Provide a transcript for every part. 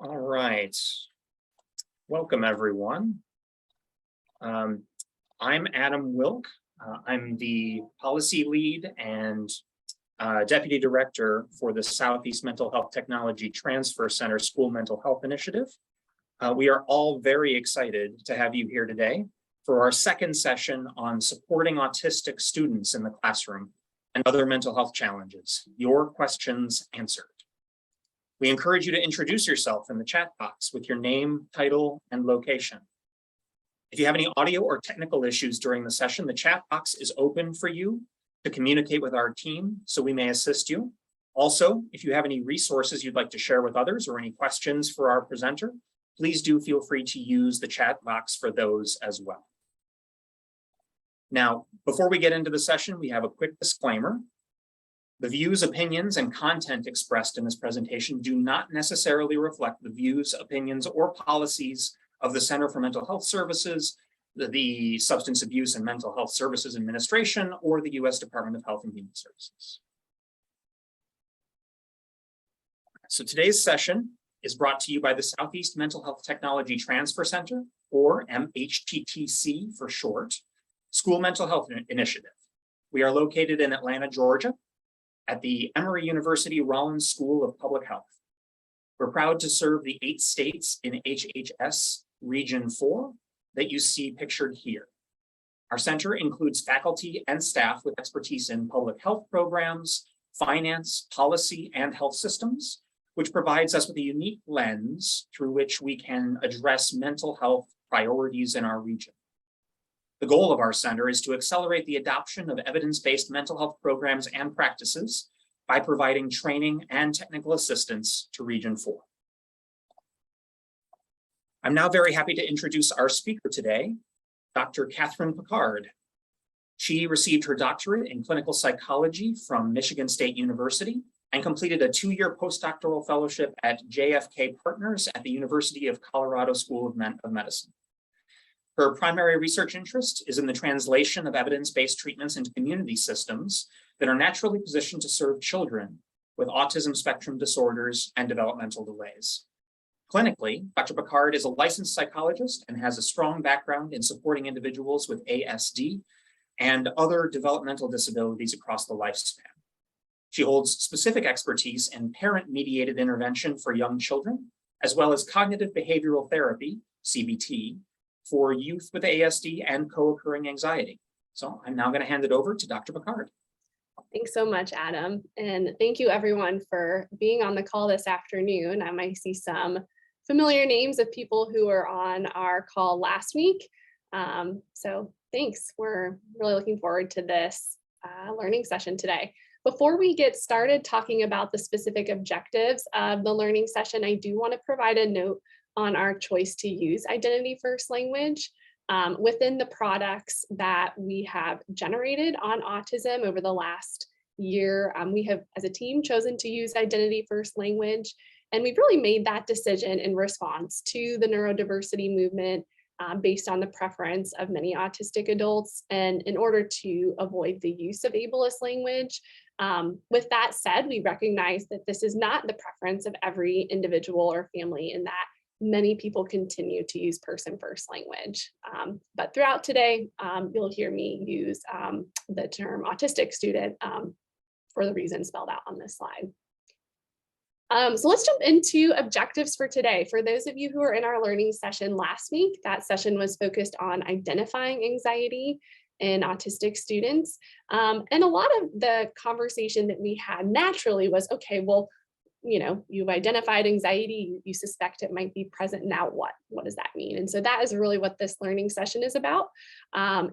All right. Welcome, everyone. I'm Adam Wilk. I'm the policy lead and deputy director for the Southeast Mental Health Technology Transfer Center School Mental Health Initiative. We are all very excited to have you here today for our second session on supporting autistic students in the classroom and other mental health challenges. Your questions answered. We encourage you to introduce yourself in the chat box with your name, title, and location. If you have any audio or technical issues during the session, the chat box is open for you to communicate with our team so we may assist you. Also, if you have any resources you'd like to share with others or any questions for our presenter, please do feel free to use the chat box for those as well. Now, before we get into the session, we have a quick disclaimer. The views, opinions, and content expressed in this presentation do not necessarily reflect the views, opinions, or policies of the Center for Mental Health Services, the Substance Abuse and Mental Health Services Administration, or the U.S. Department of Health and Human Services. So today's session is brought to you by the Southeast Mental Health Technology Transfer Center, or SEMHTTC for short, School Mental Health Initiative. We are located in Atlanta, Georgia, at the Emory University Rollins School of Public Health. We're proud to serve the 8 states in HHS Region 4 that you see pictured here. Our center includes faculty and staff with expertise in public health programs, finance, policy, and health systems, which provides us with a unique lens through which we can address mental health priorities in our region. The goal of our center is to accelerate the adoption of evidence-based mental health programs and practices by providing training and technical assistance to Region 4. I'm now very happy to introduce our speaker today, Dr. Catherine Picard. She received her doctorate in clinical psychology from Michigan State University and completed a 2-year postdoctoral fellowship at JFK Partners at the University of Colorado School of Medicine. Her primary research interest is in the translation of evidence-based treatments into community systems that are naturally positioned to serve children with autism spectrum disorders and developmental delays. Clinically, Dr. Picard is a licensed psychologist and has a strong background in supporting individuals with ASD and other developmental disabilities across the lifespan. She holds specific expertise in parent-mediated intervention for young children, as well as cognitive behavioral therapy, CBT, for youth with ASD and co-occurring anxiety. So I'm now going to hand it over to Dr. Picard. Thanks so much, Adam. And thank you everyone for being on the call this afternoon. I might see some familiar names of people who were on our call last week. So thanks. We're really looking forward to this learning session today. Before we get started talking about the specific objectives of the learning session, I do want to provide a note on our choice to use identity first language within the products that we have generated on autism over the last year. We have, as a team, chosen to use identity first language, and we've really made that decision in response to the neurodiversity movement based on the preference of many autistic adults, and in order to avoid the use of ableist language. With that said, we recognize that this is not the preference of every individual or family, and that many people continue to use person-first language. But throughout today, you'll hear me use the term autistic student for the reasons spelled out on this slide. So let's jump into objectives for today. For those of you who were in our learning session last week, that session was focused on identifying anxiety in autistic students. And a lot of the conversation that we had naturally was, okay, well, you've identified anxiety, you suspect it might be present. Now what? What does that mean? And so that is really what this learning session is about.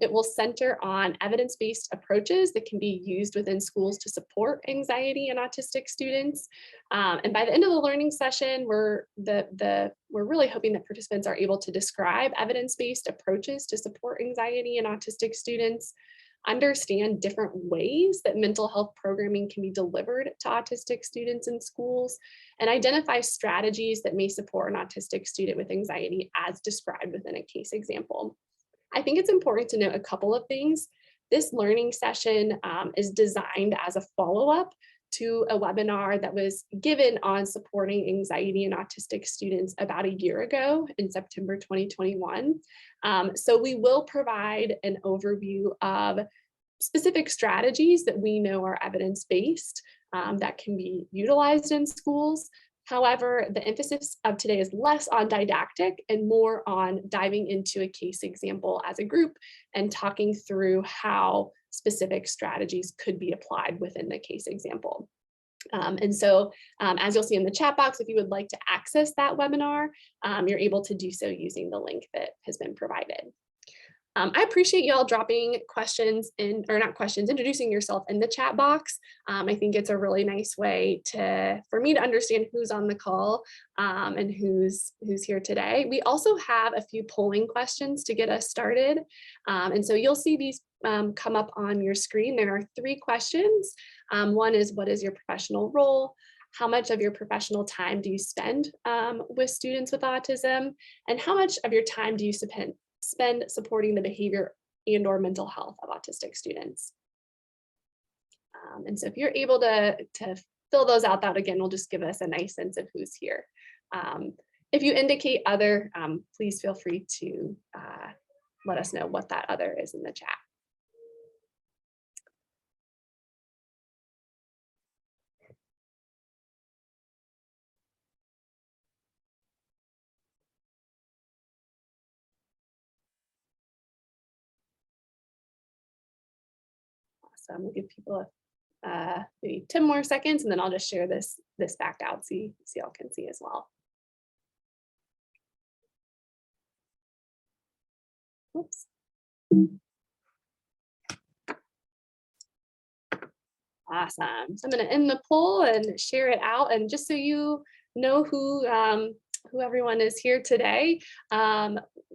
It will center on evidence-based approaches that can be used within schools to support anxiety in autistic students. And by the end of the learning session, we're really hoping that participants are able to describe evidence-based approaches to support anxiety in autistic students, understand different ways that mental health programming can be delivered to autistic students in schools, and identify strategies that may support an autistic student with anxiety as described within a case example. I think it's important to note a couple of things. This learning session is designed as a follow-up to a webinar that was given on supporting anxiety in autistic students about a year ago in September 2021. So we will provide an overview of specific strategies that we know are evidence-based that can be utilized in schools. However, the emphasis of today is less on didactic and more on diving into a case example as a group and talking through how specific strategies could be applied within the case example. And so as you'll see in the chat box, if you would like to access that webinar, you're able to do so using the link that has been provided. I appreciate y'all dropping questions in, or not questions, introducing yourself in the chat box. I think it's a really nice way for me to understand who's on the call and who's here today. We also have a few polling questions to get us started. And so you'll see these come up on your screen. There are 3 questions. One is, what is your professional role? How much of your professional time do you spend with students with autism? And how much of your time do you spend supporting the behavior and or mental health of autistic students? And so if you're able to fill those out, that again will just give us a nice sense of who's here. If you indicate other, please feel free to let us know what that other is in the chat. Awesome. We'll give people maybe 10 more seconds, and then I'll just share this back out so y'all can see as well. Oops. Awesome. So I'm going to end the poll and share it out. And just so you know who everyone is here today,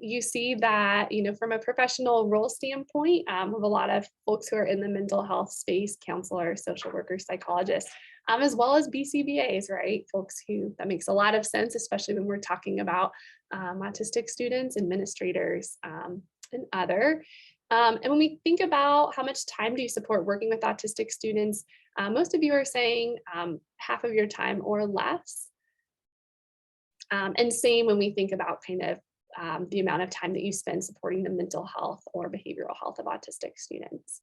you see that, from a professional role standpoint, we have a lot of folks who are in the mental health space, counselors, social workers, psychologists, as well as BCBAs, right? Folks that makes a lot of sense, especially when we're talking about autistic students, administrators, and other. And when we think about how much time do you support working with autistic students, most of you are saying half of your time or less. And same when we think about kind of the amount of time that you spend supporting the mental health or behavioral health of autistic students.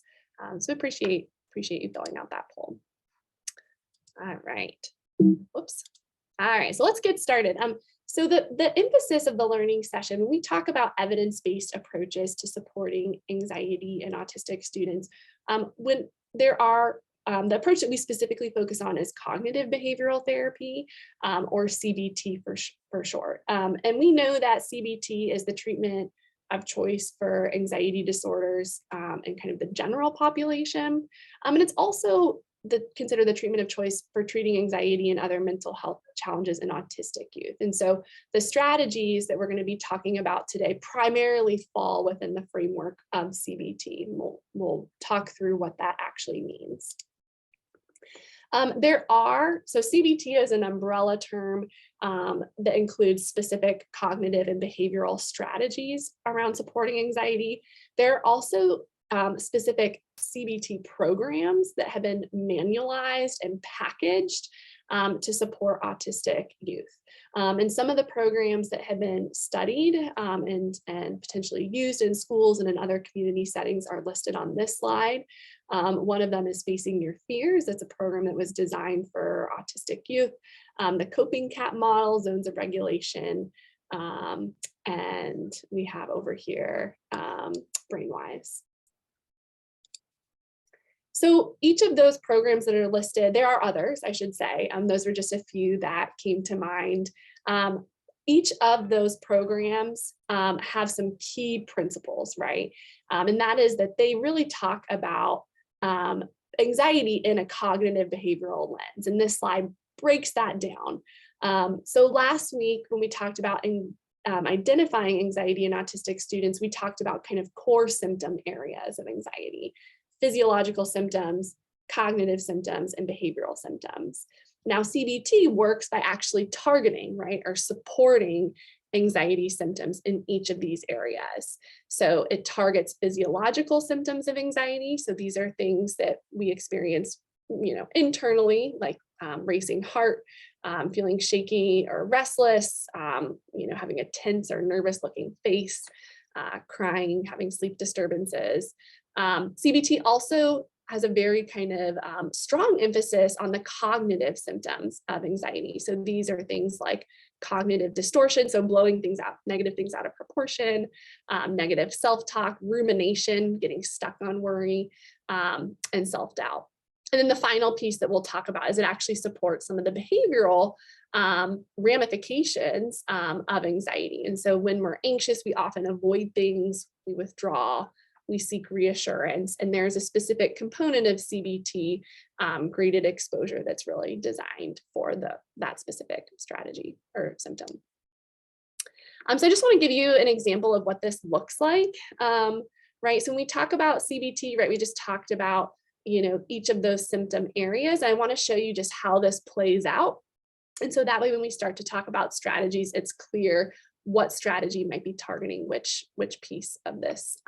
So appreciate you filling out that poll. All right. Whoops. All right, so let's get started. So the emphasis of the learning session, when we talk about evidence-based approaches to supporting anxiety in autistic students, when there are the approach that we specifically focus on is cognitive behavioral therapy, or CBT for short. And we know that CBT is the treatment of choice for anxiety disorders and kind of the general population. And it's also considered the treatment of choice for treating anxiety and other mental health challenges in autistic youth. And so the strategies that we're going to be talking about today primarily fall within the framework of CBT. We'll talk through what that actually means. So CBT is an umbrella term that includes specific cognitive and behavioral strategies around supporting anxiety. There are also specific CBT programs that have been manualized and packaged to support autistic youth. And some of the programs that have been studied and potentially used in schools and in other community settings are listed on this slide. One of them is Facing Your Fears. That's a program that was designed for autistic youth. The Coping CAP model, Zones of Regulation, and we have over here Brainwise. So each of those programs that are listed, there are others, I should say. Those are just a few that came to mind. Each of those programs have some key principles, right? And that is that they really talk about anxiety in a cognitive behavioral lens. And this slide breaks that down. So last week, when we talked about identifying anxiety in autistic students, we talked about kind of core symptom areas of anxiety: physiological symptoms, cognitive symptoms, and behavioral symptoms. Now, CBT works by actually targeting, right, or supporting anxiety symptoms in each of these areas. So it targets physiological symptoms of anxiety. So these are things that we experience internally, like racing heart, feeling shaky or restless, having a tense or nervous looking face, crying, having sleep disturbances. CBT also has a very kind of strong emphasis on the cognitive symptoms of anxiety. So these are things like cognitive distortion, so blowing things out, negative things out of proportion, negative self-talk, rumination, getting stuck on worry, and self-doubt. And then the final piece that we'll talk about is it actually supports some of the behavioral ramifications of anxiety. And so when we're anxious, we often avoid things, we withdraw, we seek reassurance, and there's a specific component of CBT, graded exposure, that's really designed for that specific strategy or symptom. So I just want to give you an example of what this looks like, right? So when we talk about CBT, right, we just talked about, each of those symptom areas. I want to show you just how this plays out. And so that way, when we start to talk about strategies, it's clear what strategy might be targeting which piece of this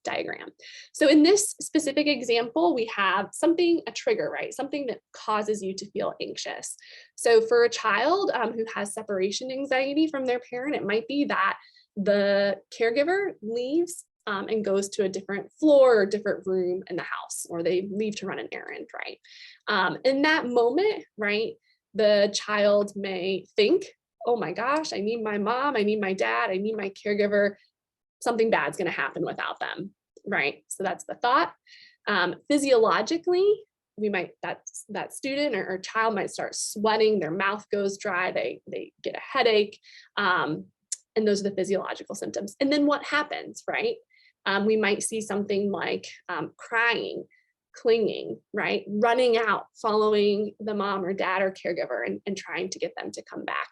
diagram. So in this specific example, we have a trigger, right? Something that causes you to feel anxious. So for a child who has separation anxiety from their parent, it might be that the caregiver leaves and goes to a different floor or different room in the house, or they leave to run an errand, right? In that moment, right, the child may think, oh my gosh, I need my mom, I need my dad, I need my caregiver. Something bad's going to happen without them, right? So that's the thought. Physiologically, that student or child might start sweating, their mouth goes dry, they get a headache, and those are the physiological symptoms. And then what happens, right? We might see something like crying, clinging, right? Running out, following the mom or dad or caregiver and trying to get them to come back.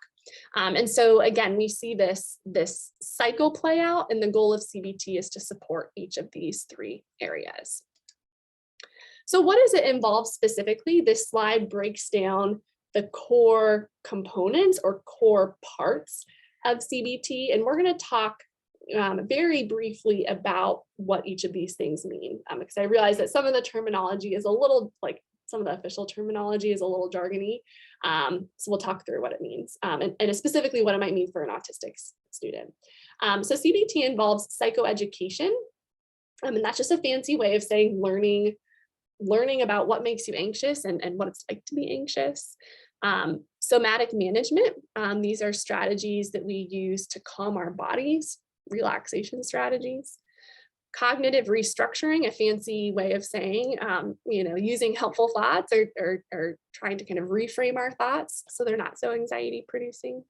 And so again, we see this cycle play out, and the goal of CBT is to support each of these three areas. So what does it involve specifically? This slide breaks down the core components or core parts of CBT, and we're going to talk very briefly about what each of these things mean, because I realize that some of the terminology is a little, like some of the official terminology is a little jargony. So we'll talk through what it means, and specifically what it might mean for an autistic student. So CBT involves psychoeducation, and that's just a fancy way of saying learning about what makes you anxious and what it's like to be anxious. Somatic management, these are strategies that we use to calm our bodies, relaxation strategies. Cognitive restructuring, a fancy way of saying, using helpful thoughts or trying to kind of reframe our thoughts so they're not so anxiety producing.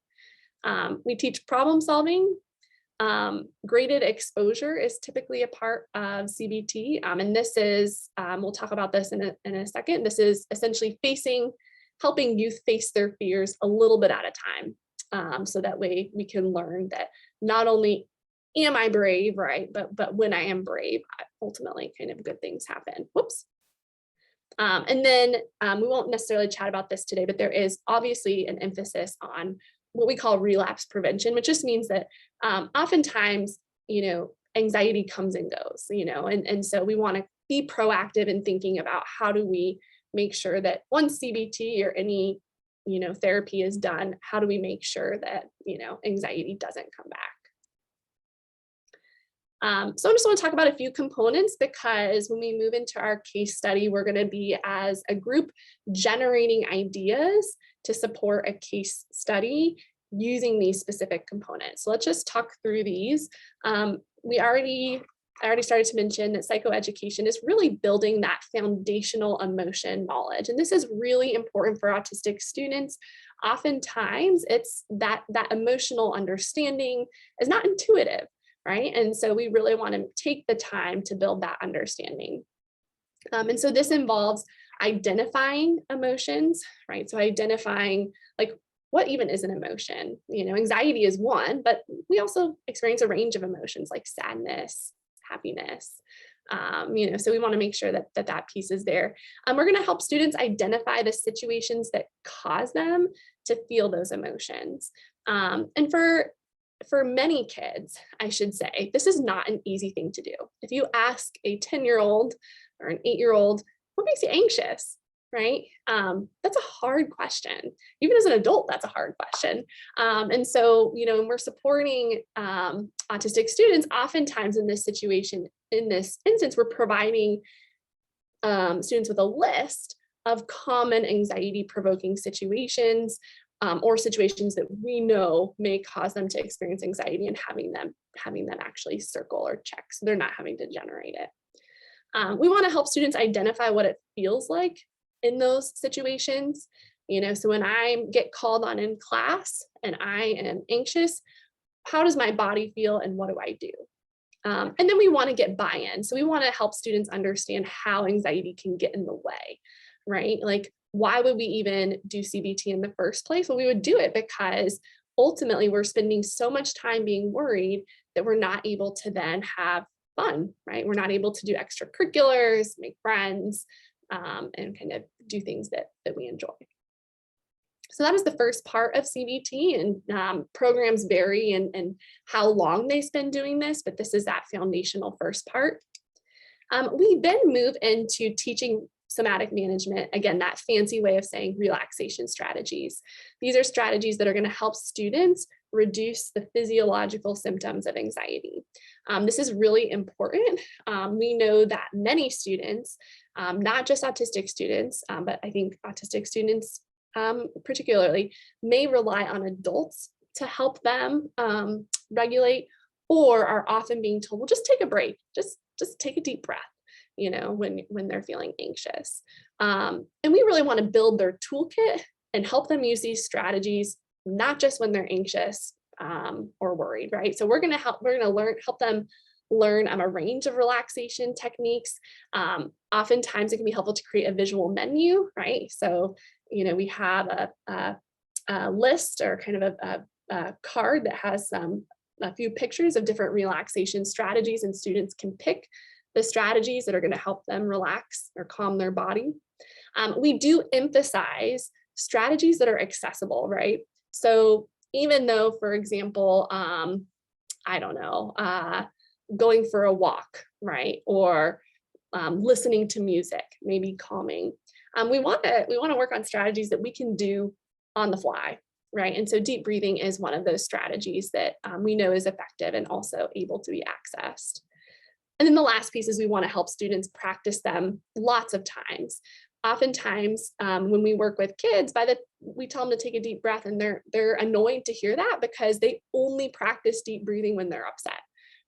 We teach problem solving. Graded exposure is typically a part of CBT. And this is, we'll talk about this in a second. This is essentially helping youth face their fears a little bit at a time. So that way we can learn that not only am I brave, right? But when I am brave, ultimately kind of good things happen. Whoops. And then we won't necessarily chat about this today, but there is obviously an emphasis on what we call relapse prevention, which just means that oftentimes, anxiety comes and goes, and so we want to be proactive in thinking about how do we make sure that once CBT or any, therapy is done, how do we make sure that, anxiety doesn't come back? So I just want to talk about a few components, because when we move into our case study, we're going to be, as a group, generating ideas to support a case study using these specific components. So let's just talk through these. I already started to mention that psychoeducation is really building that foundational emotion knowledge. And this is really important for autistic students. Oftentimes it's that emotional understanding is not intuitive, right? And so we really want to take the time to build that understanding. And so this involves identifying emotions, right? So identifying, like, what even is an emotion? Anxiety is one, but we also experience a range of emotions like sadness, happiness. So we want to make sure that piece is there. We're going to help students identify the situations that cause them to feel those emotions. And for many kids, I should say, this is not an easy thing to do. If you ask a 10-year-old or an 8-year-old, what makes you anxious, right? That's a hard question. Even as an adult, that's a hard question. And so, when we're supporting autistic students, oftentimes in this situation, in this instance, we're providing students with a list of common anxiety-provoking situations or situations that we know may cause them to experience anxiety, and having them actually circle or check so they're not having to generate it. We want to help students identify what it feels like in those situations. So when I get called on in class and I am anxious, how does my body feel and what do I do? And then we want to get buy-in. So we want to help students understand how anxiety can get in the way, right? Like, why would we even do CBT in the first place? Well, we would do it because ultimately we're spending so much time being worried that we're not able to then have fun, right? We're not able to do extracurriculars, make friends, and kind of do things that we enjoy. So that is the first part of CBT, and programs vary and how long they spend doing this, but this is that foundational first part. We then move into teaching somatic management, again, that fancy way of saying relaxation strategies. These are strategies that are going to help students reduce the physiological symptoms of anxiety. This is really important. We know that many students, not just autistic students, but I think autistic students particularly, may rely on adults to help them regulate, or are often being told, well, just take a break, just take a deep breath, when they're feeling anxious. And we really want to build their toolkit and help them use these strategies, not just when they're anxious or worried, right? So we're going to help them learn a range of relaxation techniques. Oftentimes it can be helpful to create a visual menu, right? So, we have a list or kind of a card that has a few pictures of different relaxation strategies, and students can pick the strategies that are going to help them relax or calm their body. We do emphasize strategies that are accessible, right? So even though, for example, I don't know, going for a walk, right? Or listening to music, maybe calming. We want to work on strategies that we can do on the fly, right? And so deep breathing is one of those strategies that we know is effective and also able to be accessed. And then the last piece is we want to help students practice them lots of times. Oftentimes, when we work with kids, we tell them to take a deep breath, and they're annoyed to hear that because they only practice deep breathing when they're upset,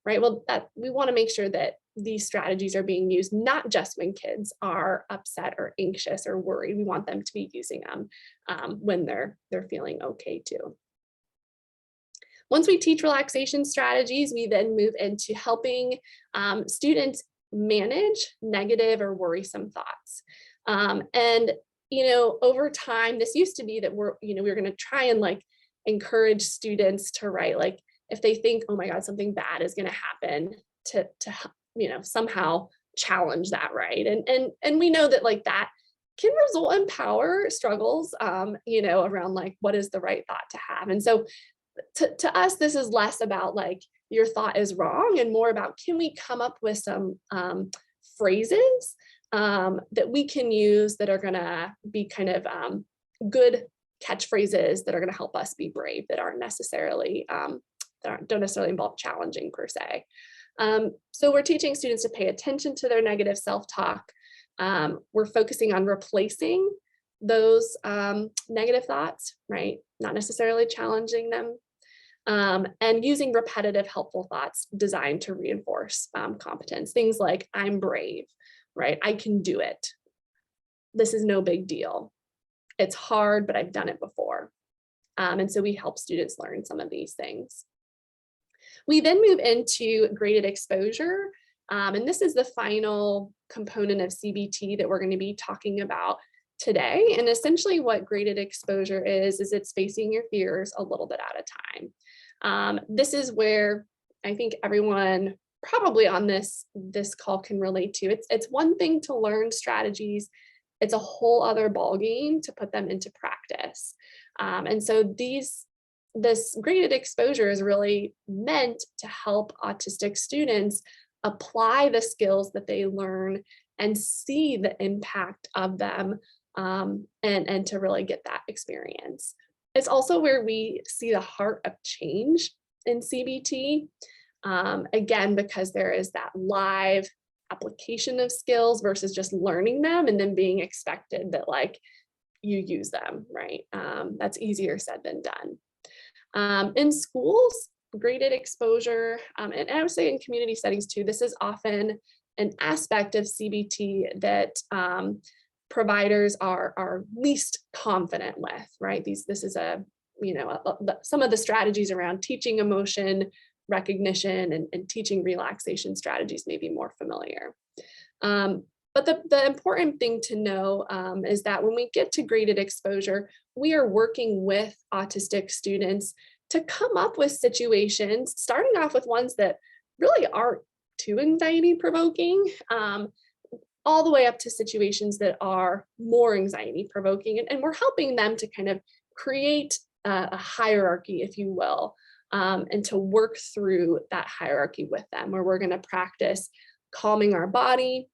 right? Well, we want to make sure that these strategies are being used not just when kids are upset or anxious or worried. We want them to be using them when they're feeling okay too. Once we teach relaxation strategies, we then move into helping students manage negative or worrisome thoughts. And over time, this used to be that we're going to try and encourage students to write, like, if they think, oh my God, something bad is going to happen, to somehow challenge that, right? And we know that that can result in power struggles, around what is the right thought to have. And so to us, this is less about your thought is wrong and more about, can we come up with some phrases that we can use that are going to be kind of good catchphrases that are going to help us be brave, that aren't necessarily don't necessarily involve challenging per se. So we're teaching students to pay attention to their negative self-talk. We're focusing on replacing those negative thoughts, right? Not necessarily challenging them. And using repetitive helpful thoughts designed to reinforce competence. Things like, I'm brave, right? I can do it. This is no big deal. It's hard, but I've done it before. And so we help students learn some of these things. We then move into graded exposure. And this is the final component of CBT that we're going to be talking about today. And essentially what graded exposure is it's facing your fears a little bit at a time. This is where I think everyone probably on this call can relate to. It's one thing to learn strategies. It's a whole other ballgame to put them into practice. And so this graded exposure is really meant to help autistic students apply the skills that they learn and see the impact of them and to really get that experience. It's also where we see the heart of change in CBT. Again, because there is that live application of skills versus just learning them and then being expected that like you use them, right? That's easier said than done. In schools, graded exposure, and I would say in community settings too, this is often an aspect of CBT that providers are least confident with, right? This is some of the strategies around teaching emotion recognition and teaching relaxation strategies may be more familiar. But the important thing to know is that when we get to graded exposure, we are working with autistic students to come up with situations, starting off with ones that really aren't too anxiety provoking, all the way up to situations that are more anxiety provoking. And we're helping them to kind of create a hierarchy, if you will, and to work through that hierarchy with them, where we're going to practice calming our body,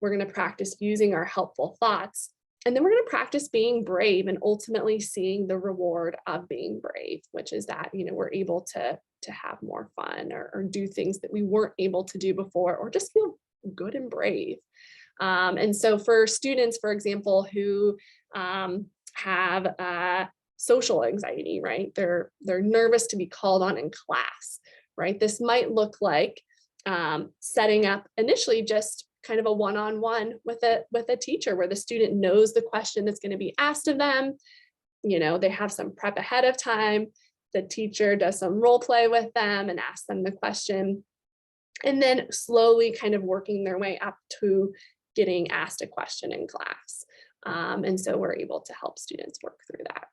we're going to practice using our helpful thoughts, and then we're going to practice being brave and ultimately seeing the reward of being brave, which is that, we're able to have more fun or do things that we weren't able to do before, or just feel good and brave. And so for students, for example, who have social anxiety, right? They're nervous to be called on in class, right? This might look like setting up initially just kind of a one-on-one with a teacher where the student knows the question that's going to be asked of them. They have some prep ahead of time. The teacher does some role play with them and asks them the question, and then slowly kind of working their way up to getting asked a question in class. And so we're able to help students work through that.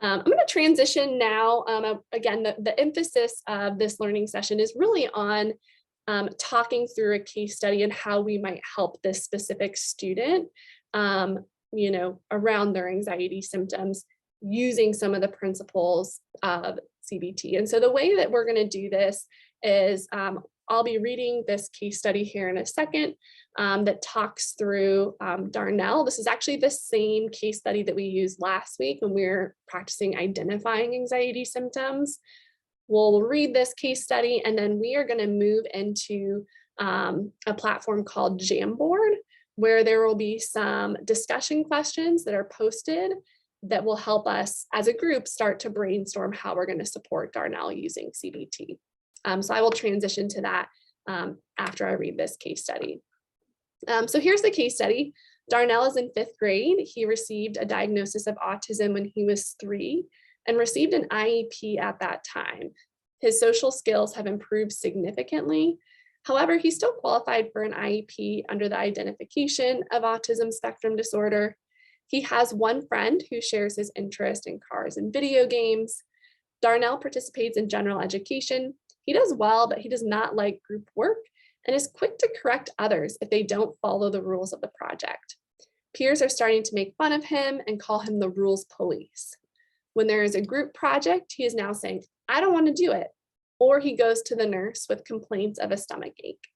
I'm going to transition now. Again, the emphasis of this learning session is really on talking through a case study and how we might help this specific student, around their anxiety symptoms using some of the principles of CBT. And so the way that we're going to do this is I'll be reading this case study here in a second that talks through Darnell. This is actually the same case study that we used last week when we were practicing identifying anxiety symptoms. We'll read this case study, and then we are going to move into a platform called Jamboard, where there will be some discussion questions that are posted that will help us as a group start to brainstorm how we're going to support Darnell using CBT. So I will transition to that after I read this case study. So here's the case study. Darnell is in 5th grade. He received a diagnosis of autism when he was 3 and received an IEP at that time. His social skills have improved significantly. However, he's still qualified for an IEP under the identification of autism spectrum disorder. He has one friend who shares his interest in cars and video games. Darnell participates in general education. He does well, but he does not like group work and is quick to correct others if they don't follow the rules of the project. Peers are starting to make fun of him and call him the rules police. When there is a group project, he is now saying, I don't want to do it. Or he goes to the nurse with complaints of a stomach ache.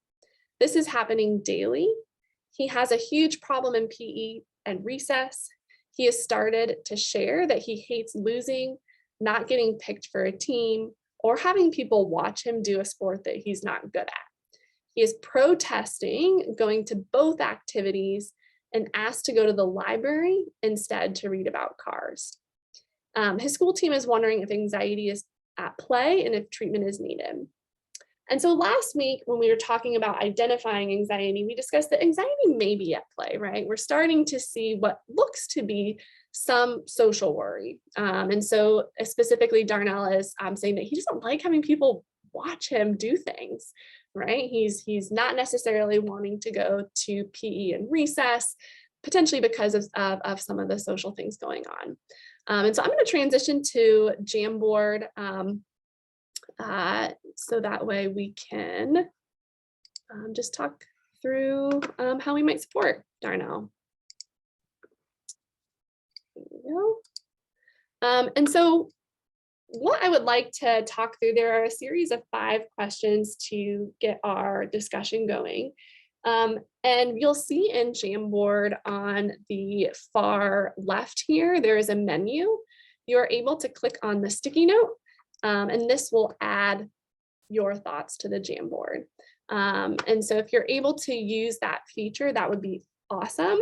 This is happening daily. He has a huge problem in PE and recess. He has started to share that he hates losing, not getting picked for a team, or having people watch him do a sport that he's not good at. He is protesting going to both activities and asked to go to the library instead to read about cars. His school team is wondering if anxiety is at play and if treatment is needed. And so last week, when we were talking about identifying anxiety, we discussed that anxiety may be at play, right? We're starting to see what looks to be some social worry. And so specifically, Darnell is saying that he doesn't like having people watch him do things, right? He's not necessarily wanting to go to PE and recess, potentially because of some of the social things going on. And so I'm going to transition to Jamboard so that way we can just talk through how we might support Darnell. There we go. And so what I would like to talk through, there are a series of 5 questions to get our discussion going. And And you'll see in Jamboard on the far left here, there is a menu. You're able to click on the sticky note, and this will add your thoughts to the Jamboard. And so if you're able to use that feature, that would be awesome.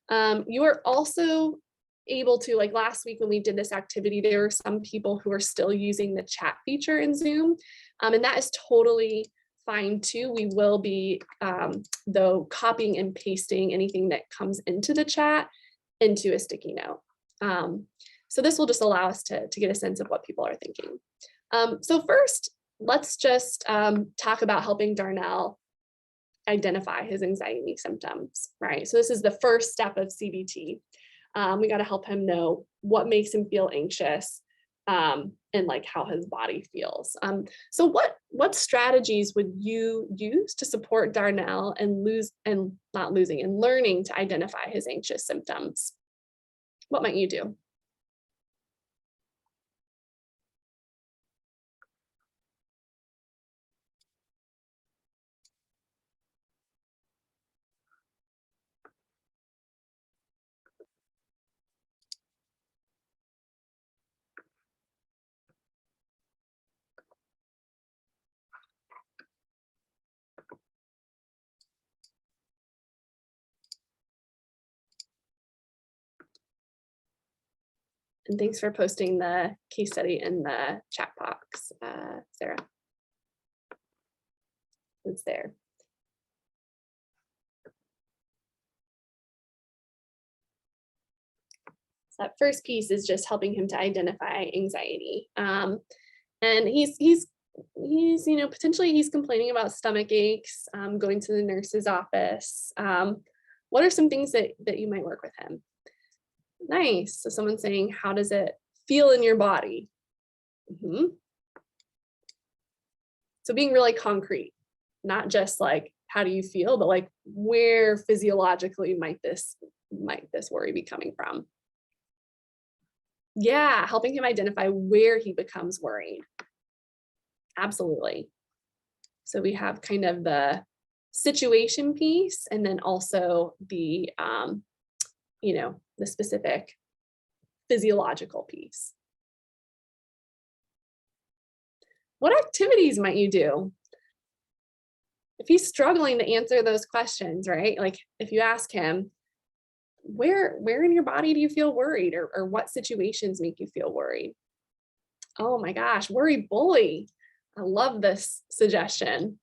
You are also able to, like last week when we did this activity, there were some people who are still using the chat feature in Zoom, and that is totally fine too. We will be, though, copying and pasting anything that comes into the chat into a sticky note. So this will just allow us to get a sense of what people are thinking. So first, let's just talk about helping Darnell identify his anxiety symptoms, right? So this is the first step of CBT. We got to help him know what makes him feel anxious, and like how his body feels. So what strategies would you use to support Darnell and learning to identify his anxious symptoms? What might you do? And thanks for posting the case study in the chat box, Sarah. It's there. So that first piece is just helping him to identify anxiety. And he's potentially he's complaining about stomach aches, going to the nurse's office. What are some things that you might work with him? Nice. So someone's saying, how does it feel in your body? So being really concrete, not just like, how do you feel, but like, where physiologically might this worry be coming from? Yeah, helping him identify where he becomes worried. Absolutely. So we have kind of the situation piece, and then also the, the specific physiological piece. What activities might you do? If he's struggling to answer those questions, right? Like if you ask him, where in your body do you feel worried, or what situations make you feel worried? Oh my gosh, worry bully. I love this suggestion.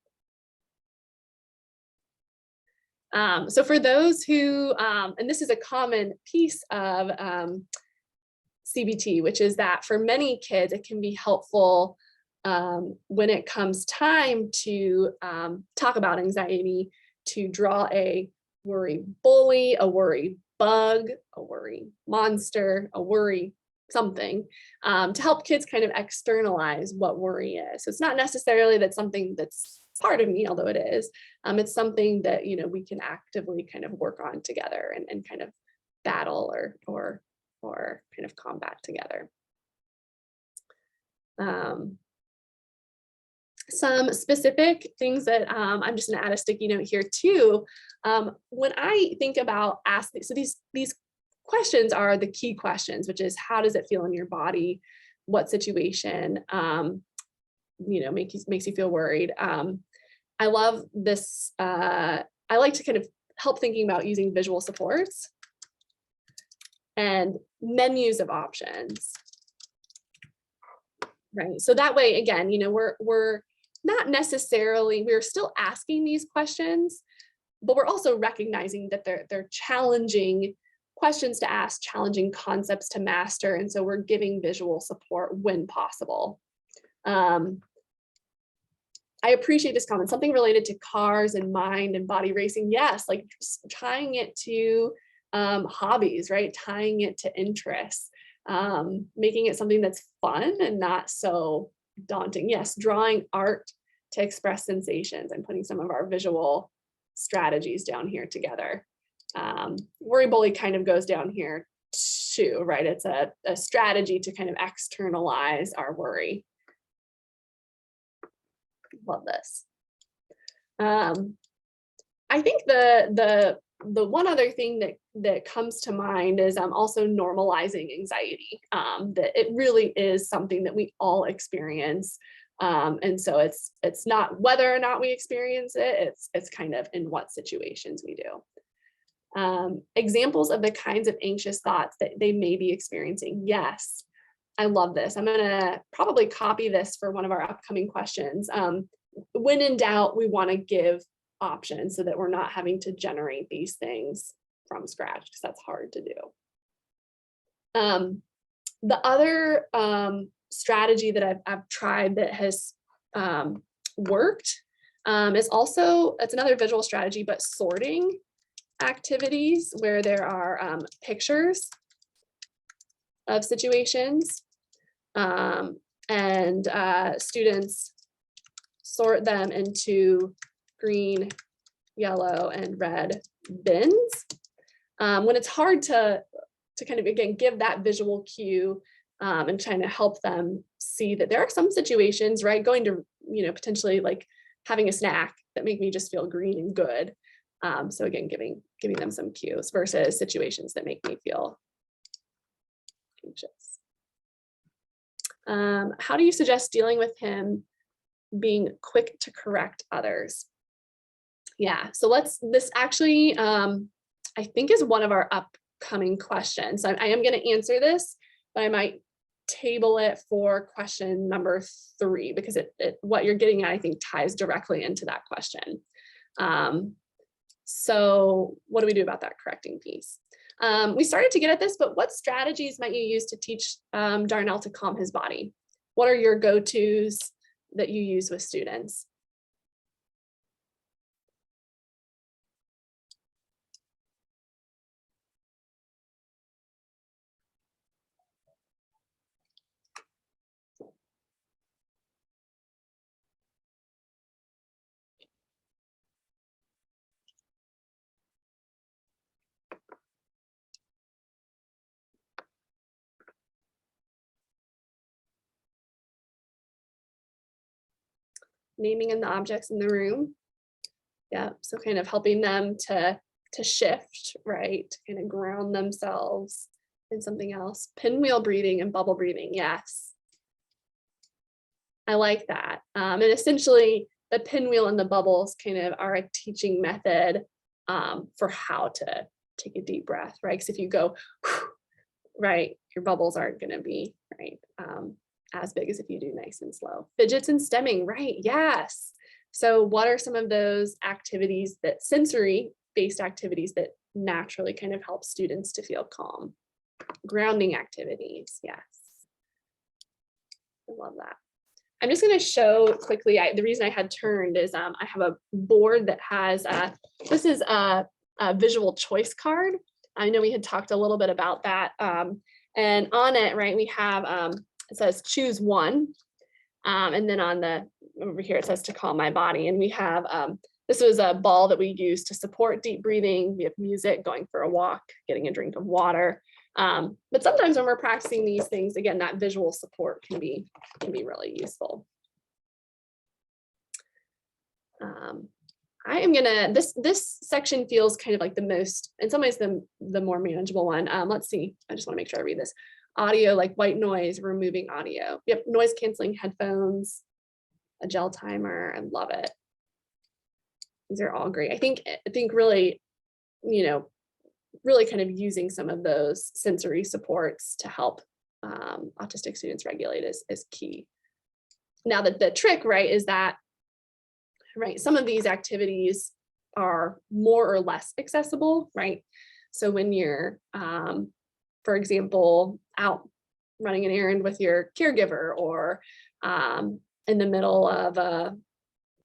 So for those who, and this is a common piece of CBT, which is that for many kids, it can be helpful when it comes time to talk about anxiety, to draw a worry bully, a worry bug, a worry monster, a worry something, to help kids kind of externalize what worry is. So it's not necessarily that something that's part of me, although it is. It's something that we can actively kind of work on together and kind of battle or kind of combat together. Some specific things that I'm just going to add a sticky note here too. When I think about asking, so these questions are the key questions, which is how does it feel in your body? What situation makes you feel worried? I love this. I like to kind of help thinking about using visual supports and menus of options. Right. So that way, again, we're not necessarily, we're still asking these questions, but we're also recognizing that they're challenging questions to ask, challenging concepts to master. And so we're giving visual support when possible. I appreciate this comment, something related to cars and mind and body racing. Yes, like tying it to hobbies, right? Tying it to interests, making it something that's fun and not so daunting. Yes, drawing art to express sensations and putting some of our visual strategies down here together. Worry bully kind of goes down here too, right? It's a strategy to kind of externalize our worry. Love this. I think the one other thing that comes to mind is also normalizing anxiety. That it really is something that we all experience. And so it's not whether or not we experience it, it's kind of in what situations we do. Examples of the kinds of anxious thoughts that they may be experiencing. Yes, I love this. I'm gonna probably copy this for one of our upcoming questions. When in doubt, we want to give options so that we're not having to generate these things from scratch, because that's hard to do. The other strategy that I've tried that has worked is also, it's another visual strategy, but sorting activities where there are pictures of situations, and students sort them into green, yellow, and red bins. When it's hard to kind of, again, give that visual cue and trying to help them see that there are some situations, right, going to, potentially like having a snack that make me just feel green and good. So again, giving them some cues versus situations that make me feel anxious. How do you suggest dealing with him being quick to correct others? Yeah, so this actually, I think is one of our upcoming questions. I am going to answer this, but I might table it for question number 3, because what you're getting at, I think, ties directly into that question. So what do we do about that correcting piece? We started to get at this, but what strategies might you use to teach Darnell to calm his body? What are your go-tos that you use with students? Naming in the objects in the room. Yeah, so kind of helping them to shift, right? To kind of ground themselves in something else. Pinwheel breathing and bubble breathing, yes. I like that. And essentially the pinwheel and the bubbles kind of are a teaching method for how to take a deep breath, right? Because if you go, right, your bubbles aren't gonna be, right, as big as if you do nice and slow. Fidgets and stemming, right, yes. So what are some of those activities, that sensory-based activities, that naturally kind of help students to feel calm? Grounding activities, yes. I love that. I'm just going to show quickly, the reason I had turned is I have a board that has, this is a visual choice card. I know we had talked a little bit about that. And on it, right, we have, it says choose one. And then over here, it says to calm my body. And we have, this was a ball that we use to support deep breathing. We have music, going for a walk, getting a drink of water. But sometimes when we're practicing these things, again, that visual support can be really useful. I am gonna, this section feels kind of like the most, in some ways, the more manageable one. Let's see, I just want to make sure I read this. Audio, like white noise, removing audio. Yep, noise canceling headphones, a gel timer. I love it. These are all great. I think really, really kind of using some of those sensory supports to help autistic students regulate is key. Now the trick, right, is that, right, some of these activities are more or less accessible, right? So when you're, for example, out running an errand with your caregiver, or in the middle of a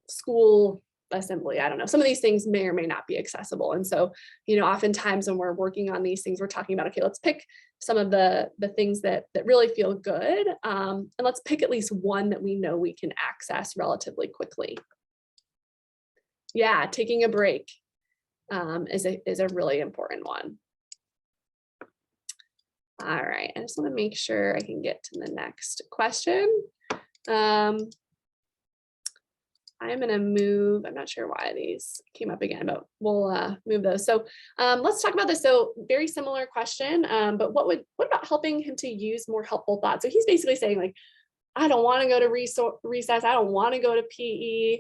school assembly, I don't know, some of these things may or may not be accessible. And so, oftentimes when we're working on these things, we're talking about, okay, let's pick some of the things that really feel good, and let's pick at least one that we know we can access relatively quickly. Yeah, taking a break is a really important one. All right, I just want to make sure I can get to the next question. I I'm going to move, I'm not sure why these came up again, but we'll move those. So let's talk about this. So very similar question, but what about helping him to use more helpful thoughts? So he's basically saying like, I don't want to go to recess. I don't want to go to PE.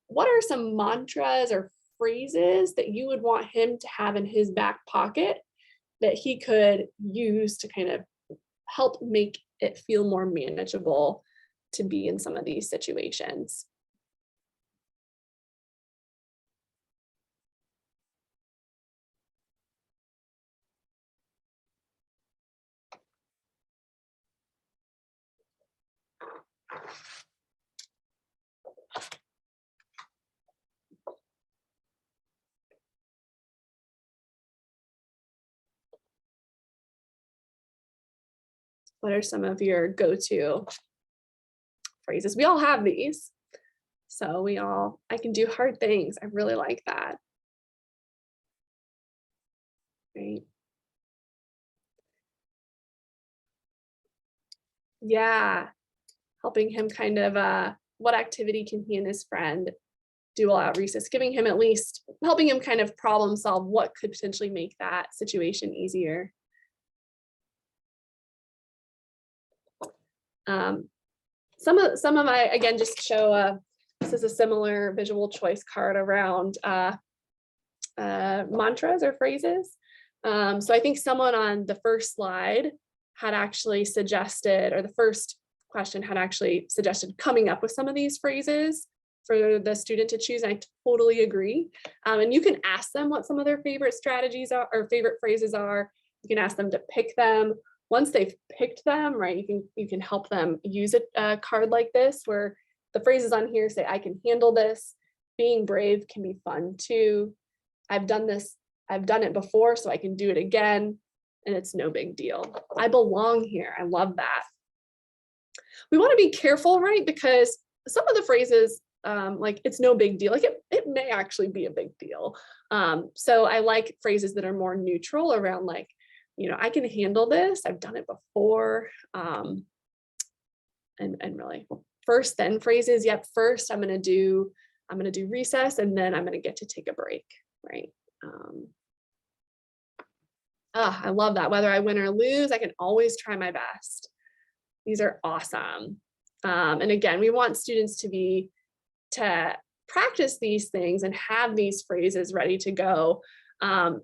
What are some mantras or phrases that you would want him to have in his back pocket that he could use to kind of help make it feel more manageable to be in some of these situations? What are some of your go-to phrases? We all have these. So I can do hard things. I really like that. Right. Yeah. Helping him kind of, what activity can he and his friend do while at recess? Giving him at least, helping him kind of problem solve what could potentially make that situation easier. Some of my, again, just show, this is a similar visual choice card around mantras or phrases. So I think someone on the first slide had actually suggested, or the first question had actually suggested coming up with some of these phrases for the student to choose. And I totally agree. And you can ask them what some of their favorite strategies are or favorite phrases are. You can ask them to pick them. Once they've picked them, right, you can help them use a card like this where the phrases on here say, I can handle this. Being brave can be fun too. I've done this. I've done it before, so I can do it again. And it's no big deal. I belong here. I love that. We want to be careful, right? Because some of the phrases, like it's no big deal, like it may actually be a big deal. So I like phrases that are more neutral around like, I can handle this. I've done it before. And really first then phrases, yep, first I'm going to do recess and then I'm going to get to take a break, right? I love that. Whether I win or lose, I can always try my best. These are awesome. And again, we want students to practice these things and have these phrases ready to go, and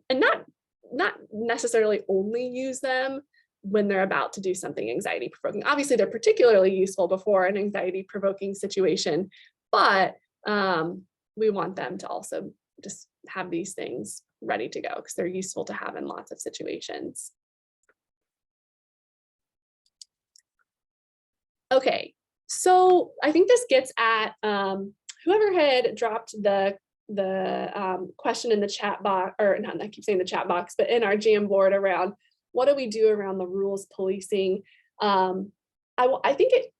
not necessarily only use them when they're about to do something anxiety provoking. Obviously, they're particularly useful before an anxiety provoking situation, but we want them to also just have these things ready to go because they're useful to have in lots of situations. Okay, so I think this gets at whoever had dropped the question in the chat box, or not, I keep saying the chat box, but in our Jamboard around what do we do around the rules policing. I think it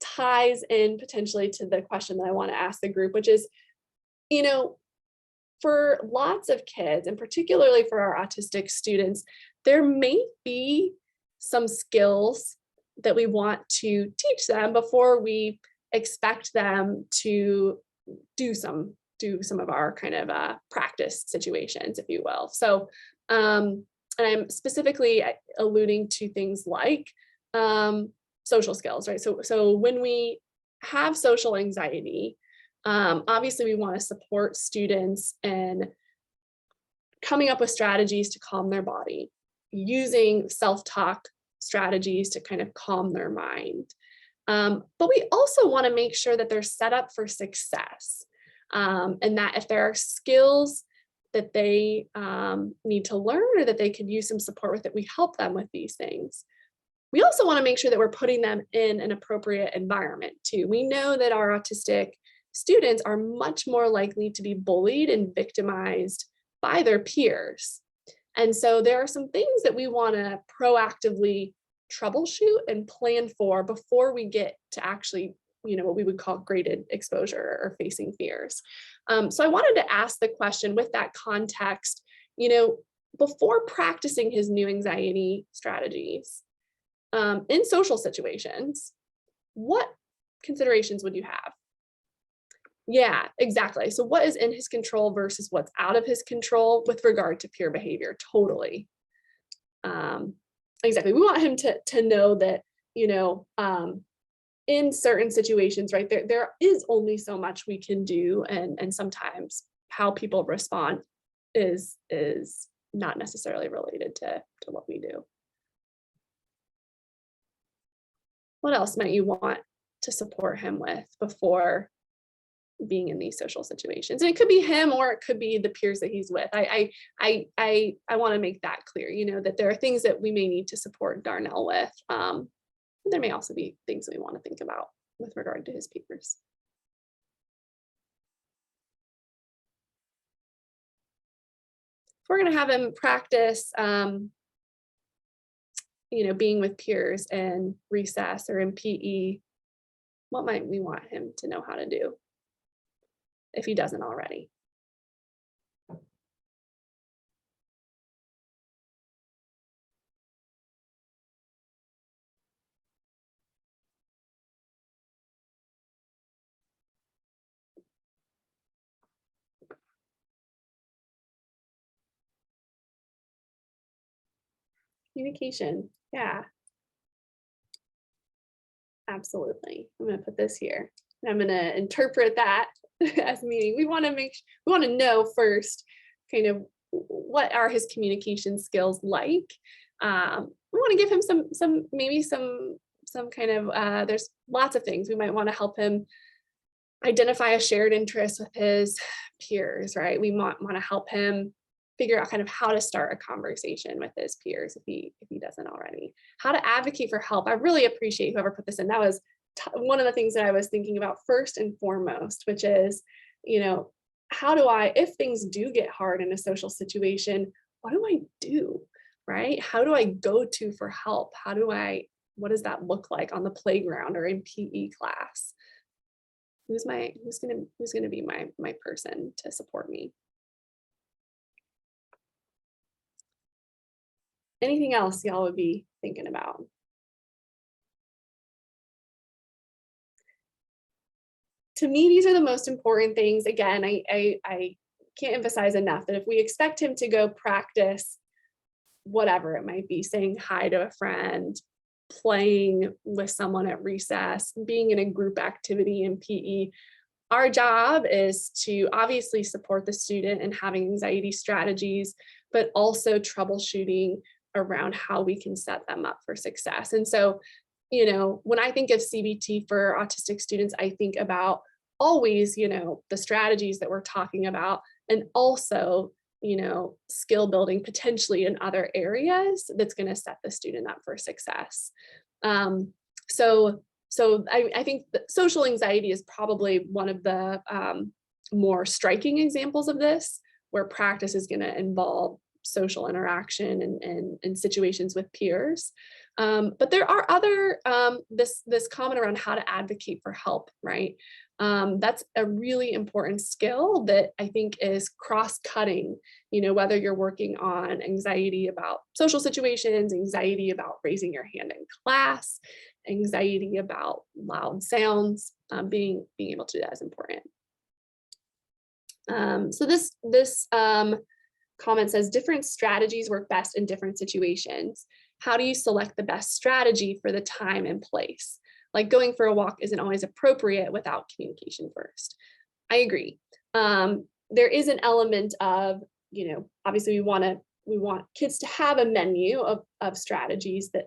ties in potentially to the question that I want to ask the group, which is, for lots of kids, and particularly for our autistic students, there may be some skills that we want to teach them before we expect them to do some of our kind of practice situations, if you will. So, and I'm specifically alluding to things like social skills, right? So when we have social anxiety, obviously we want to support students in coming up with strategies to calm their body, using self-talk strategies to kind of calm their mind. But we also want to make sure that they're set up for success, and that if there are skills that they need to learn or that they could use some support with, that we help them with these things. We also want to make sure that we're putting them in an appropriate environment too. We know that our autistic students are much more likely to be bullied and victimized by their peers. And so there are some things that we want to proactively troubleshoot and plan for before we get to actually, what we would call graded exposure or facing fears. So I wanted to ask the question with that context, before practicing his new anxiety strategies in social situations, what considerations would you have? Yeah, exactly. So what is in his control versus what's out of his control with regard to peer behavior? Totally. Exactly. We want him to know that, you know, in certain situations, right, there is only so much we can do, and sometimes how people respond is not necessarily related to what we do. What else might you want to support him with before being in these social situations? And it could be him or it could be the peers that he's with. I want to make that clear, you know, that there are things that we may need to support Darnell with. There may also be things that we want to think about with regard to his peers. If we're going to have him practice, you know, being with peers in recess or in PE, what might we want him to know how to do if he doesn't already? Communication, yeah, absolutely. I'm going to put this here. I'm going to interpret that as meaning we want to know first kind of what are his communication skills like. We want to give him some kind of there's lots of things we might want to help him identify a shared interest with his peers, right? We want to help him figure out kind of how to start a conversation with his peers if he doesn't already. How to advocate for help. I really appreciate whoever put this in. That was one of the things that I was thinking about first and foremost, which is, you know, how do I, if things do get hard in a social situation, what do I do, right? How do I go to for help? What does that look like on the playground or in PE class? Who's gonna be my person to support me? Anything else y'all would be thinking about? To me, these are the most important things. Again, I can't emphasize enough that if we expect him to go practice whatever it might be, saying hi to a friend, playing with someone at recess, being in a group activity in PE, our job is to obviously support the student in having anxiety strategies, but also troubleshooting around how we can set them up for success. And so, you know, when I think of CBT for autistic students, I think about always, you know, the strategies that we're talking about, and also, you know, skill building potentially in other areas that's going to set the student up for success. So I think that social anxiety is probably one of the more striking examples of this, where practice is going to involve social interaction and situations with peers. But there are other, this comment around how to advocate for help, right? That's a really important skill that I think is cross-cutting, you know, whether you're working on anxiety about social situations, anxiety about raising your hand in class, anxiety about loud sounds, being able to do that is important. So this comment says different strategies work best in different situations. How do you select the best strategy for the time and place? Like going for a walk isn't always appropriate without communication first. I agree. There is an element of, you know, obviously we want kids to have a menu of strategies that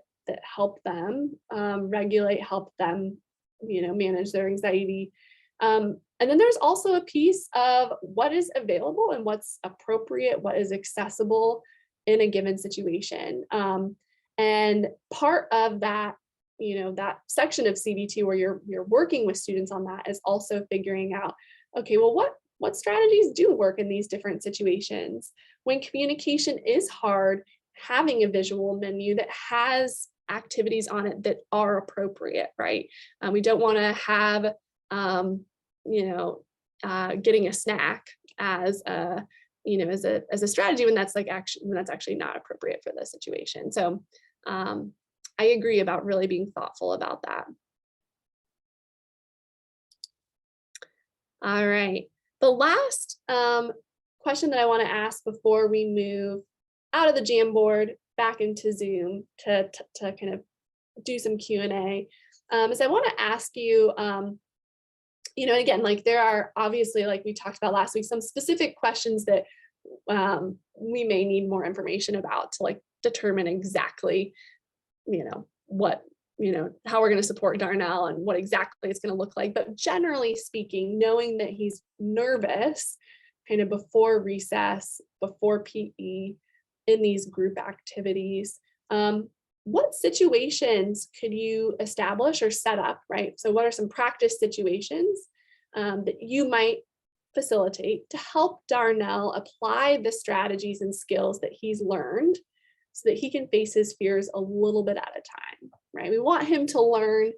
help them regulate, help them, you know, manage their anxiety. And then there's also a piece of what is available and what's appropriate, what is accessible in a given situation. And part of that, you know, that section of CBT where you're working with students on that is also figuring out, okay, well, what strategies do work in these different situations? When communication is hard, having a visual menu that has activities on it that are appropriate, right? We don't want to have, you know, getting a snack as a, you know, as a strategy when that's actually not appropriate for the situation. So I agree about really being thoughtful about that. All right. The last question that I want to ask before we move out of the Jamboard back into Zoom to kind of do some Q&A is I want to ask you, you know, again, like there are obviously, like we talked about last week, some specific questions that we may need more information about to like determine exactly, you know, what, you know, how we're going to support Darnell and what exactly it's going to look like. But generally speaking, knowing that he's nervous kind of before recess, before PE, in these group activities, what situations could you establish or set up, right? So what are some practice situations that you might facilitate to help Darnell apply the strategies and skills that he's learned so that he can face his fears a little bit at a time, right? We want him to learn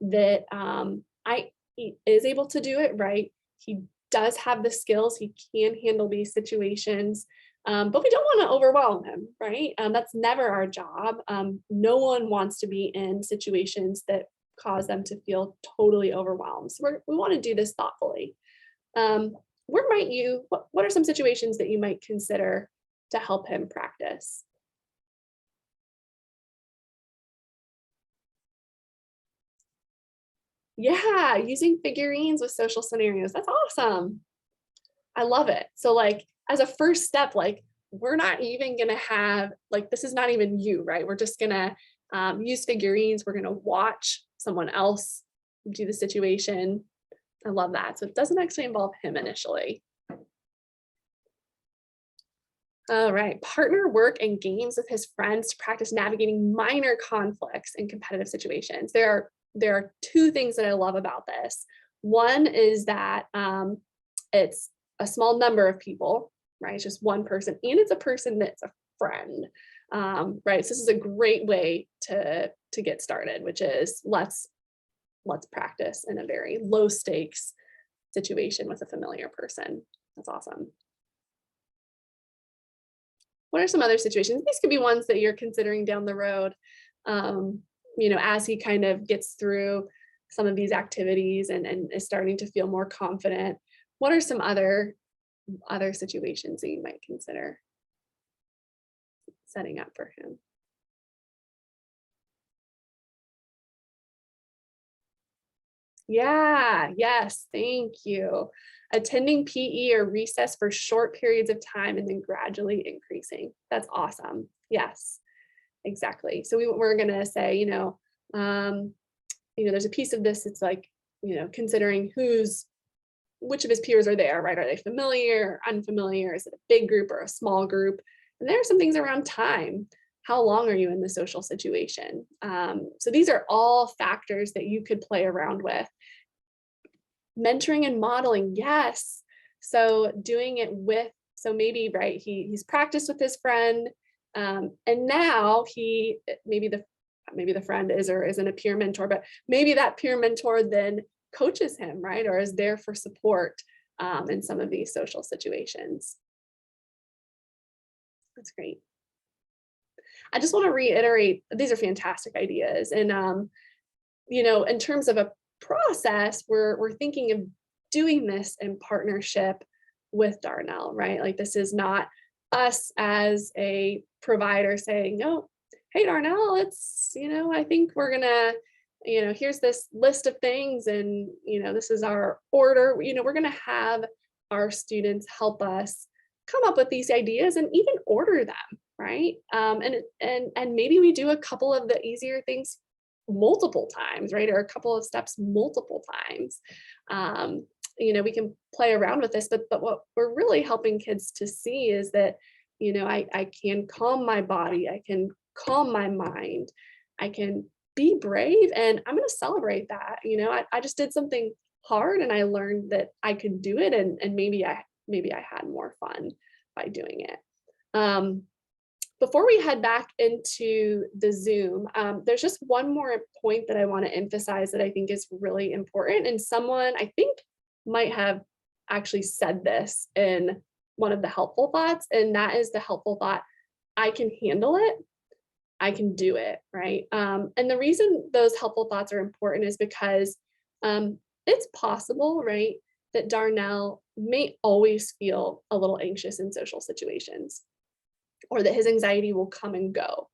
that he is able to do it, right? He does have the skills, he can handle these situations, but we don't want to overwhelm him, right? That's never our job. No one wants to be in situations that cause them to feel totally overwhelmed. So we want to do this thoughtfully. Where might you, what are some situations that you might consider to help him practice? Yeah, using figurines with social scenarios. That's awesome. I love it. So like as a first step, like we're not even gonna have, like this is not even you, right? We're just gonna use figurines. We're gonna watch someone else do the situation. I love that. So it doesn't actually involve him initially. All right, partner work and games with his friends to practice navigating minor conflicts in competitive situations. There are two things that I love about this. One is that it's a small number of people, right? It's just one person, and it's a person that's a friend, right? So this is a great way to get started, which is let's practice in a very low stakes situation with a familiar person. That's awesome. What are some other situations? These could be ones that you're considering down the road, you know, as he kind of gets through some of these activities and is starting to feel more confident. What are some other situations that you might consider setting up for him? Yeah, yes, thank you. Attending PE or recess for short periods of time and then gradually increasing. That's awesome. Yes, exactly. So we're gonna say, there's a piece of this. It's like, considering which of his peers are there, right? Are they familiar, unfamiliar? Is it a big group or a small group? And there are some things around time. How long are you in the social situation? So these are all factors that you could play around with. Mentoring and modeling, yes. So doing it with, so maybe, right, he's practiced with his friend, and now maybe the friend is or isn't a peer mentor, but maybe that peer mentor then coaches him, right, or is there for support in some of these social situations. That's great. I just want to reiterate, these are fantastic ideas. And, in terms of a process, we're thinking of doing this in partnership with Darnell, right? Like this is not us as a provider saying, no, hey, Darnell, I think we're gonna, here's this list of things and, this is our order. We're gonna have our students help us come up with these ideas and even order them, right? And maybe we do a couple of the easier things multiple times, right? Or a couple of steps multiple times. We can play around with this, but what we're really helping kids to see is that, I can calm my body, I can calm my mind, I can be brave, and I'm going to celebrate that. I just did something hard and I learned that I could do it, and maybe I had more fun by doing it. Before we head back into the Zoom, there's just one more point that I want to emphasize that I think is really important. And someone I think might have actually said this in one of the helpful thoughts, and that is the helpful thought, I can handle it, I can do it, right? And the reason those helpful thoughts are important is because it's possible, right, that Darnell may always feel a little anxious in social situations, or that his anxiety will come and go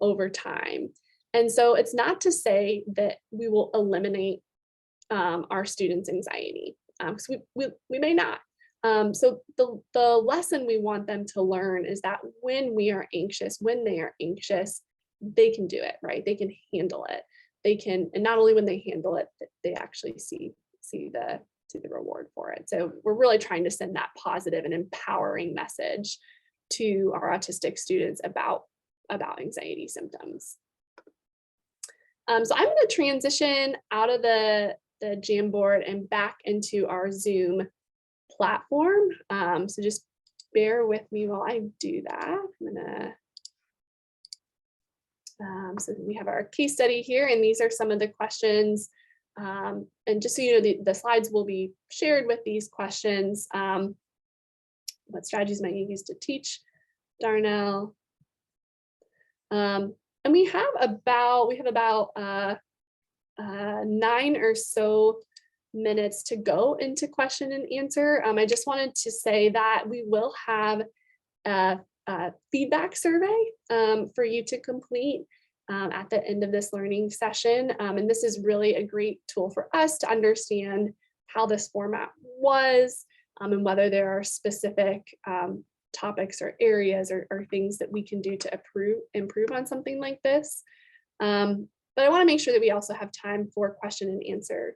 over time. And so it's not to say that we will eliminate our students' anxiety, because we may not. So the lesson we want them to learn is that when we are anxious, when they are anxious, they can do it, right? They can handle it. They can, and not only when they handle it, they actually see the reward for it. So we're really trying to send that positive and empowering message to our autistic students about anxiety symptoms. So I'm going to transition out of the Jamboard and back into our Zoom platform. So just bear with me while I do that. I'm gonna, so we have our case study here, and these are some of the questions. And just so you know, the slides will be shared with these questions. What strategies might you use to teach Darnell? And we have about 9 or so minutes to go into question and answer. I just wanted to say that we will have a feedback survey for you to complete at the end of this learning session. And this is really a great tool for us to understand how this format was, and whether there are specific topics or areas or things that we can do to improve on something like this. But I want to make sure that we also have time for question and answer.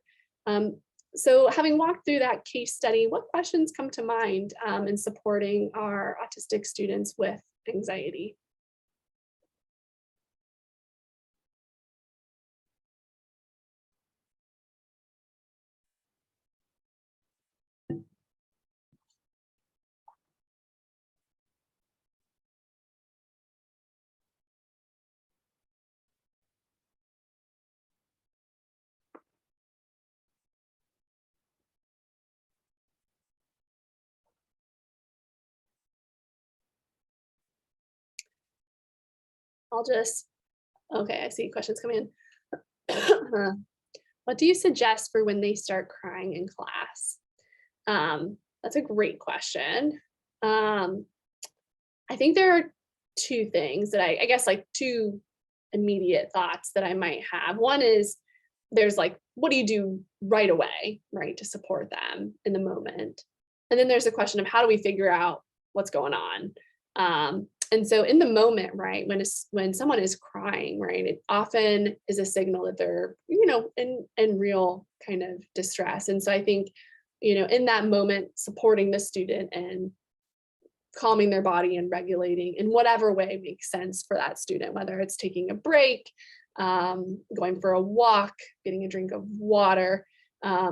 So having walked through that case study, what questions come to mind in supporting our autistic students with anxiety? Okay, I see questions coming in. What do you suggest for when they start crying in class? That's a great question. I think there are two things that I guess like two immediate thoughts that I might have. One is there's like, what do you do right away, right, to support them in the moment? And then there's a question of how do we figure out what's going on? And so in the moment, right, when someone is crying, right, it often is a signal that they're, in real kind of distress. And so I think, in that moment, supporting the student and calming their body and regulating in whatever way makes sense for that student, whether it's taking a break, going for a walk, getting a drink of water, I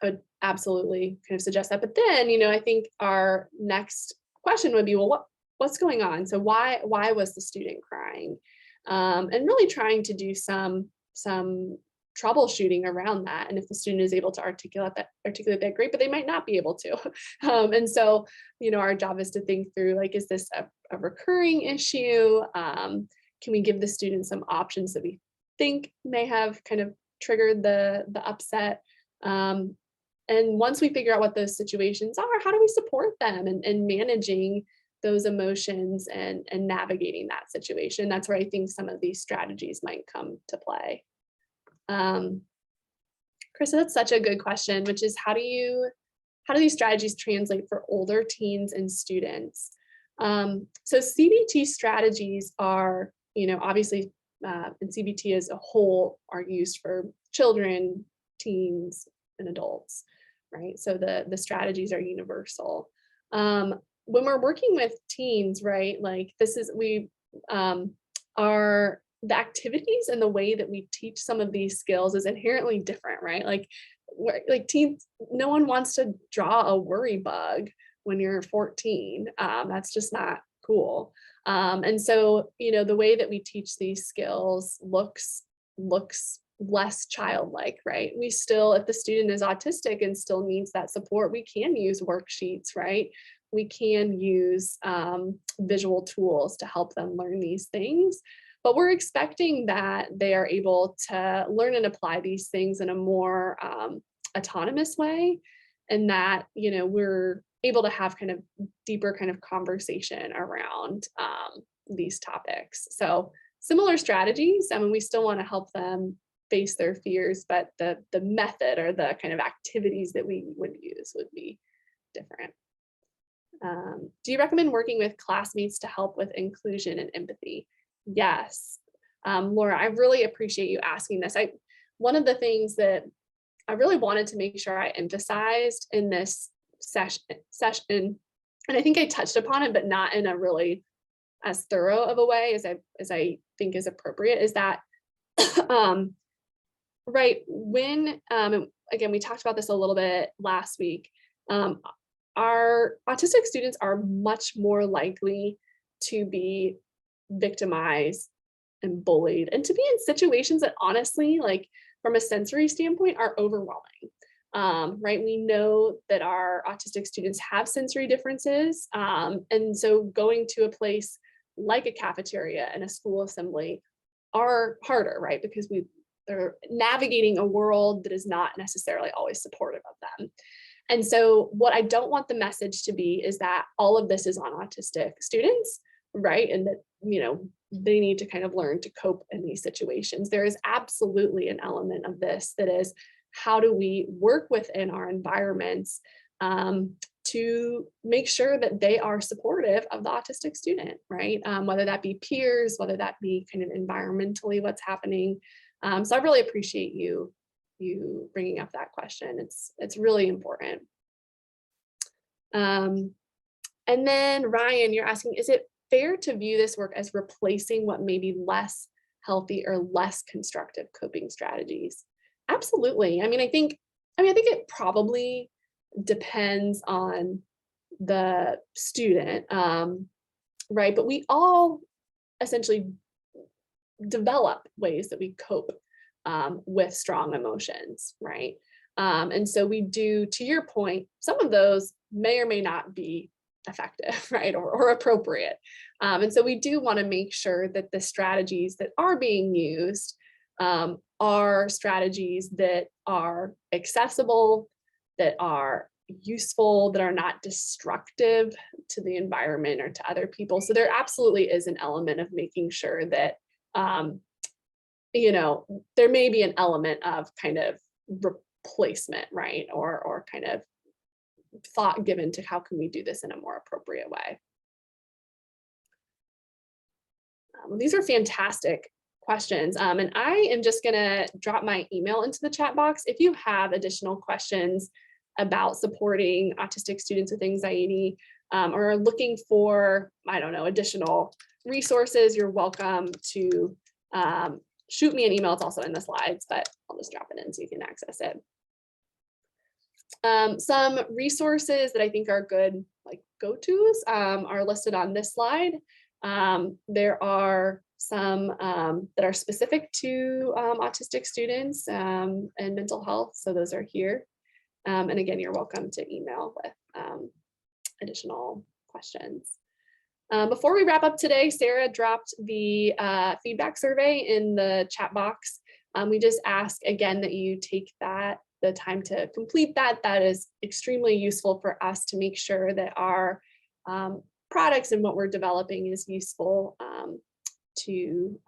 would absolutely kind of suggest that. But then, I think our next question would be, well, what's going on? So why was the student crying? And really trying to do some troubleshooting around that. And if the student is able to articulate that, great, but they might not be able to. And so, our job is to think through, like, is this a recurring issue? Can we give the student some options that we think may have kind of triggered the upset? And once we figure out what those situations are, how do we support them in managing those emotions and navigating that situation? That's where I think some of these strategies might come to play. Krista, that's such a good question, which is how do these strategies translate for older teens and students? So CBT strategies are, obviously, and CBT as a whole are used for children, teens, and adults, right? So the strategies are universal. When we're working with teens, right, like the activities and the way that we teach some of these skills is inherently different, right? Like teens, no one wants to draw a worry bug when you're 14. That's just not cool. And so, the way that we teach these skills looks less childlike, right? We still, if the student is autistic and still needs that support, we can use worksheets, right? We can use visual tools to help them learn these things. But we're expecting that they are able to learn and apply these things in a more autonomous way. and that, we're able to have kind of deeper kind of conversation around these topics. So similar strategies, I mean, we still want to help them face their fears, but the method or the kind of activities that we would use would be different. Do you recommend working with classmates to help with inclusion and empathy? Yes. Laura, I really appreciate you asking this. One of the things that I really wanted to make sure I emphasized in this session, and I think I touched upon it, but not in a really as thorough of a way as I think is appropriate, is that right when again, we talked about this a little bit last week. Our autistic students are much more likely to be victimized and bullied and to be in situations that honestly, like from a sensory standpoint, are overwhelming. Right? We know that our autistic students have sensory differences. And so going to a place like a cafeteria and a school assembly are harder, right? Because they're navigating a world that is not necessarily always supportive of them. And so what I don't want the message to be is that all of this is on autistic students, right? And that, they need to kind of learn to cope in these situations. There is absolutely an element of this that is, how do we work within our environments to make sure that they are supportive of the autistic student, right? Whether that be peers, whether that be kind of environmentally what's happening. So I really appreciate you bringing up that question. It's really important. And then Ryan, you're asking, is it fair to view this work as replacing what may be less healthy or less constructive coping strategies? Absolutely. I think it probably depends on the student, right? But we all essentially develop ways that we cope with strong emotions, right? And so we do, to your point, some of those may or may not be effective, right, or appropriate. And so we do want to make sure that the strategies that are being used are strategies that are accessible, that are useful, that are not destructive to the environment or to other people. So there absolutely is an element of making sure that there may be an element of kind of replacement, right? Or kind of thought given to how can we do this in a more appropriate way. These are fantastic questions. And I am just gonna drop my email into the chat box. If you have additional questions about supporting autistic students with anxiety or are looking for, additional resources, you're welcome to shoot me an email. It's also in the slides, but I'll just drop it in so you can access it. Some resources that I think are good, like go-tos, are listed on this slide. There are some that are specific to autistic students and mental health. So those are here. And again, you're welcome to email with additional questions. Before we wrap up today, Sarah dropped the feedback survey in the chat box. We just ask again that you take the time to complete that. That is extremely useful for us to make sure that our products and what we're developing is useful to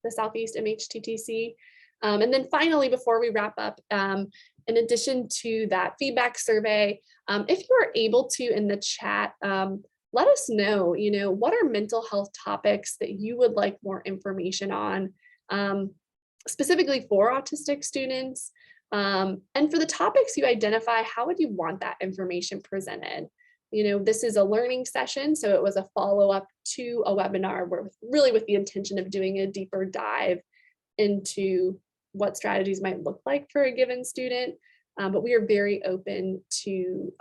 the Southeast SEMHTTC. And then finally, before we wrap up, in addition to that feedback survey, if you are able to in the chat, let us know, what are mental health topics that you would like more information on, specifically for autistic students. And for the topics you identify, how would you want that information presented? This is a learning session, so it was a follow-up to a webinar really with the intention of doing a deeper dive into what strategies might look like for a given student. But we are very open to,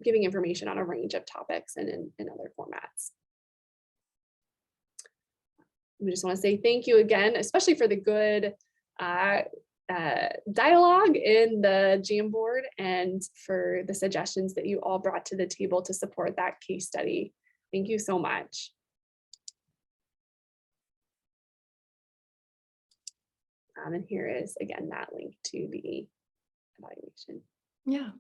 giving information on a range of topics and in other formats. We just want to say thank you again, especially for the good dialogue in the Jamboard and for the suggestions that you all brought to the table to support that case study. Thank you so much. And here is, again, that link to the evaluation. Yeah,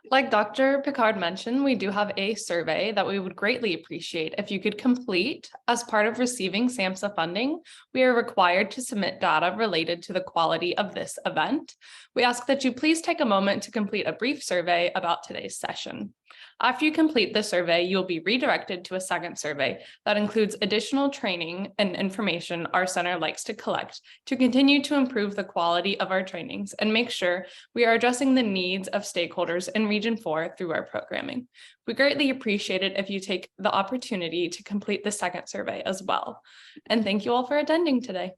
like Dr. Picard mentioned, we do have a survey that we would greatly appreciate if you could complete. As part of receiving SAMHSA funding, we are required to submit data related to the quality of this event. We ask that you please take a moment to complete a brief survey about today's session. After you complete the survey, you'll be redirected to a second survey that includes additional training and information our center likes to collect to continue to improve the quality of our trainings and make sure we are addressing the needs of stakeholders in Region 4 through our programming. We greatly appreciate it if you take the opportunity to complete the second survey as well. And thank you all for attending today.